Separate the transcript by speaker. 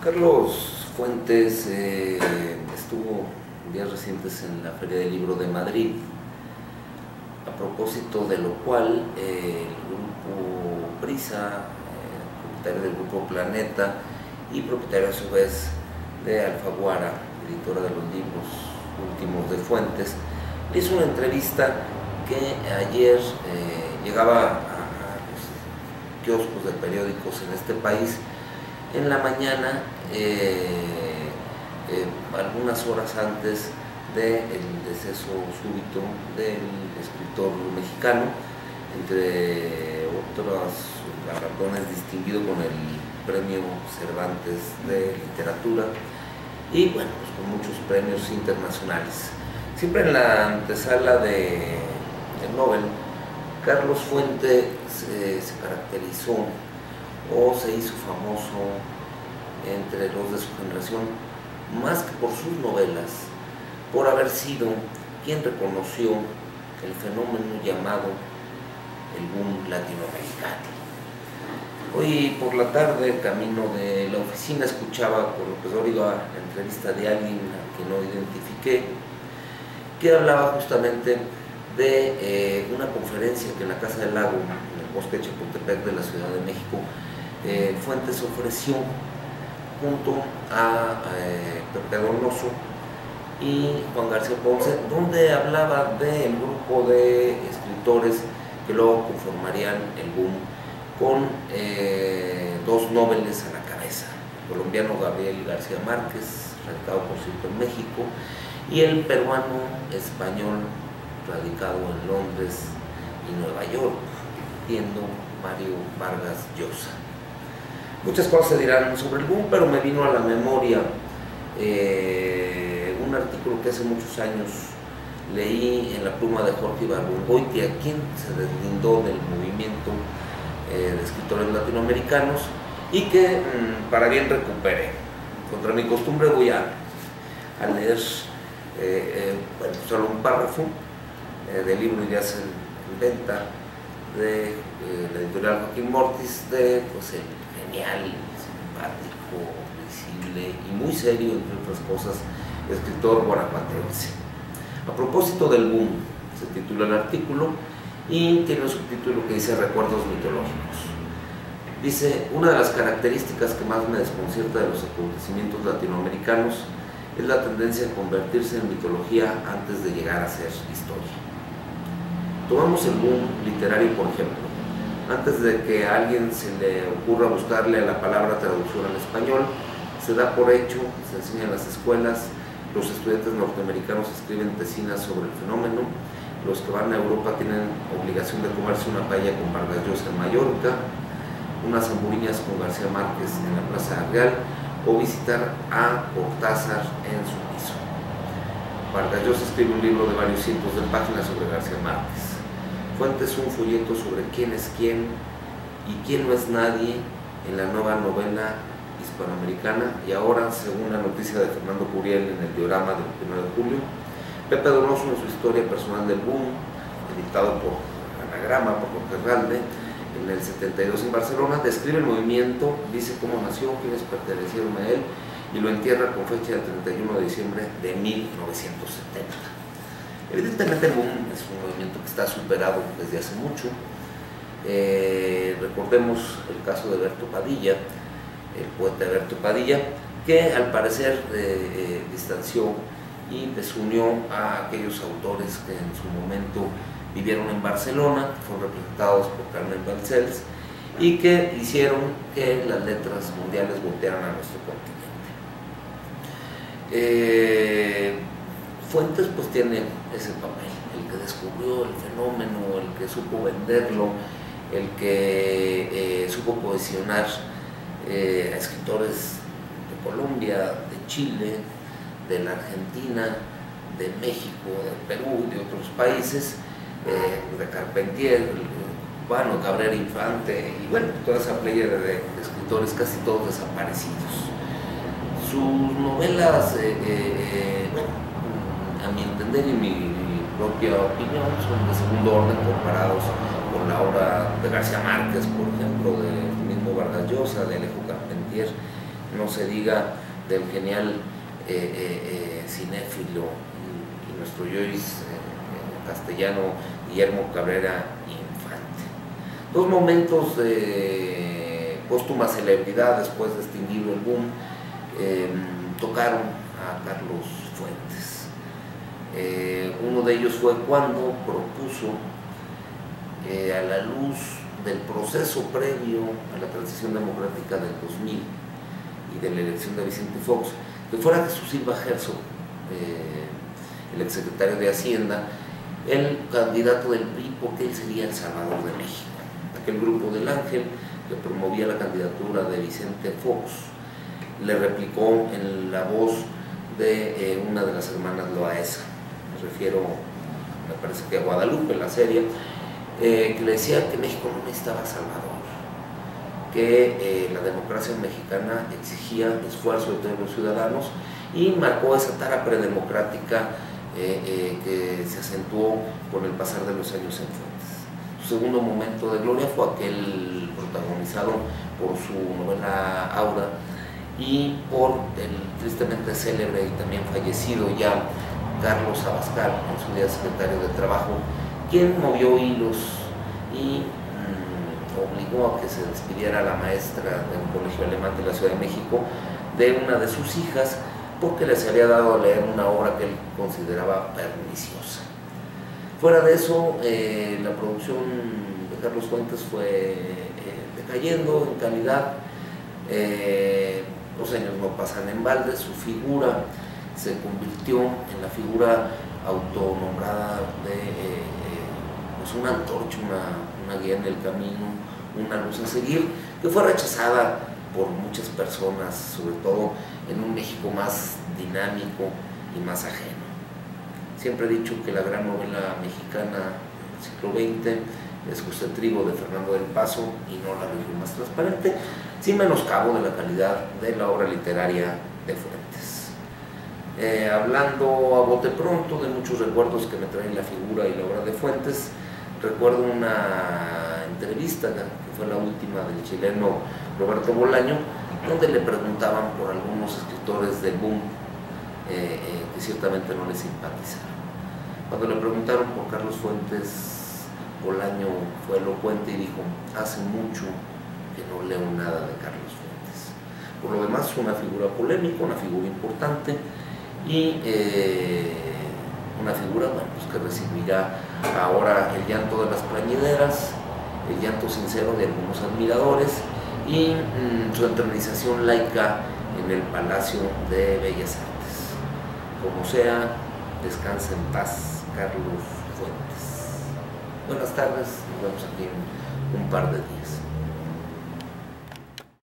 Speaker 1: Carlos Fuentes estuvo días recientes en la Feria del Libro de Madrid, a propósito de lo cual el grupo Prisa, propietario del grupo Planeta y propietario a su vez de Alfaguara, editora de los libros últimos de Fuentes, le hizo una entrevista que ayer llegaba a los kioscos de periódicos en este país en la mañana, algunas horas antes del deceso súbito del escritor mexicano, entre otros galardones distinguido con el Premio Cervantes de Literatura y bueno, pues con muchos premios internacionales. Siempre en la antesala del Nobel, Carlos Fuentes se caracterizó o se hizo famoso entre los de su generación, más que por sus novelas, por haber sido quien reconoció el fenómeno llamado el boom latinoamericano. Hoy por la tarde, camino de la oficina, escuchaba con López Dóriga la entrevista de alguien a quien no identifiqué, que hablaba justamente de una conferencia que en la Casa del Lago, en el bosque de Chapultepec de la Ciudad de México, Fuentes ofreció junto a Pepe Donoso y Juan García Ponce, donde hablaba del grupo de escritores que luego conformarían el boom, con dos Nóbeles a la cabeza: el colombiano Gabriel García Márquez, radicado por cierto en México, y el peruano español radicado en Londres y Nueva York, siendo Mario Vargas Llosa. Muchas cosas se dirán sobre el boom, pero me vino a la memoria un artículo que hace muchos años leí en la pluma de Jorge Ibargüengoitia, quien se deslindó del movimiento de escritores latinoamericanos y que para bien recuperé. Contra mi costumbre voy a leer bueno, solo un párrafo del libro ya en venta de la editorial Joaquín Mortis, de pues, el genial, simpático, visible y muy serio, entre otras cosas, escritor guanajuatense. A propósito del boom, se titula el artículo y tiene un subtítulo que dice Recuerdos mitológicos. Dice: una de las características que más me desconcierta de los acontecimientos latinoamericanos es la tendencia a convertirse en mitología antes de llegar a ser historia. Tomamos el boom literario, por ejemplo. Antes de que a alguien se le ocurra buscarle a la palabra traducción al español, se da por hecho, se enseña en las escuelas, los estudiantes norteamericanos escriben tesinas sobre el fenómeno, los que van a Europa tienen obligación de comerse una paella con Vargas Llosa en Mallorca, unas hamburiñas con García Márquez en la Plaza Real, o visitar a Cortázar en su piso. Vargas Llosa escribe un libro de varios cientos de páginas sobre García Márquez. Fuentes un folleto sobre quién es quién y quién no es nadie en la nueva novela hispanoamericana, y ahora, según la noticia de Fernando Curiel en el diorama del 1 de julio, Pepe Donoso en su historia personal del boom, editado por Anagrama, por Jorge Herralde, en el 72 en Barcelona, describe el movimiento, dice cómo nació, quiénes pertenecieron a él, y lo entierra con fecha del 31 de diciembre de 1970. Evidentemente el boom es un movimiento que está superado desde hace mucho. Recordemos el caso de Berto Padilla, el poeta Berto Padilla, que al parecer distanció y desunió a aquellos autores que en su momento vivieron en Barcelona, fueron representados por Carmen Balcells, y que hicieron que las letras mundiales voltearan a nuestro continente. Fuentes pues tiene ese papel, el que descubrió el fenómeno, el que supo venderlo, el que supo cohesionar a escritores de Colombia, de Chile, de la Argentina, de México, de Perú y de otros países, de Carpentier, cubano, Cabrera Infante, y bueno, toda esa playa de escritores casi todos desaparecidos. Sus novelas, bueno, a mi entender y mi propia opinión, son de segundo orden comparados con la obra de García Márquez, por ejemplo, del mismo Vargas Llosa, de Alejo Carpentier, no se diga del genial cinéfilo y nuestro Joyce castellano Guillermo Cabrera Infante. Dos momentos de póstuma celebridad después de extinguido el boom tocaron a Carlos Fuentes. Uno de ellos fue cuando propuso, a la luz del proceso previo a la transición democrática del 2000 y de la elección de Vicente Fox, que fuera Jesús Silva Herzog, el exsecretario de Hacienda, el candidato del PRI, porque él sería el Salvador de México. Aquel grupo del Ángel, que promovía la candidatura de Vicente Fox, le replicó en la voz de una de las hermanas Loaesa, me refiero, me parece que a Guadalupe, la serie, que le decía que México no necesitaba Salvador, que la democracia mexicana exigía esfuerzo de todos los ciudadanos, y marcó esa tara predemocrática que se acentuó con el pasar de los años en Fuentes. Su segundo momento de gloria fue aquel protagonizado por su novela Aura y por el tristemente célebre y también fallecido ya Carlos Abascal, en su día secretario de Trabajo, quien movió hilos y obligó a que se despidiera a la maestra del colegio alemán de la Ciudad de México de una de sus hijas, porque les había dado a leer una obra que él consideraba perniciosa. Fuera de eso, la producción de Carlos Fuentes fue decayendo en calidad. Los años no pasan en balde, su figura se convirtió en la figura autonombrada de pues una antorcha, una guía en el camino, una luz a seguir, que fue rechazada por muchas personas, sobre todo en un México más dinámico y más ajeno. Siempre he dicho que la gran novela mexicana del siglo XX es José Trigo, de Fernando del Paso, y no La región más transparente, sin menoscabo de la calidad de la obra literaria de Fuentes. Hablando a bote pronto de muchos recuerdos que me traen la figura y la obra de Fuentes, recuerdo una entrevista que fue la última del chileno Roberto Bolaño, donde le preguntaban por algunos escritores del boom que ciertamente no le simpatizaron. Cuando le preguntaron por Carlos Fuentes, Bolaño fue elocuente y dijo: hace mucho que no leo nada de Carlos Fuentes. Por lo demás, una figura polémica, una figura importante y una figura, bueno, pues que recibirá ahora el llanto de las plañideras, el llanto sincero de algunos admiradores y su entronización laica en el Palacio de Bellas Artes. Como sea, descansa en paz, Carlos Fuentes. Buenas tardes, nos vemos aquí en un par de días.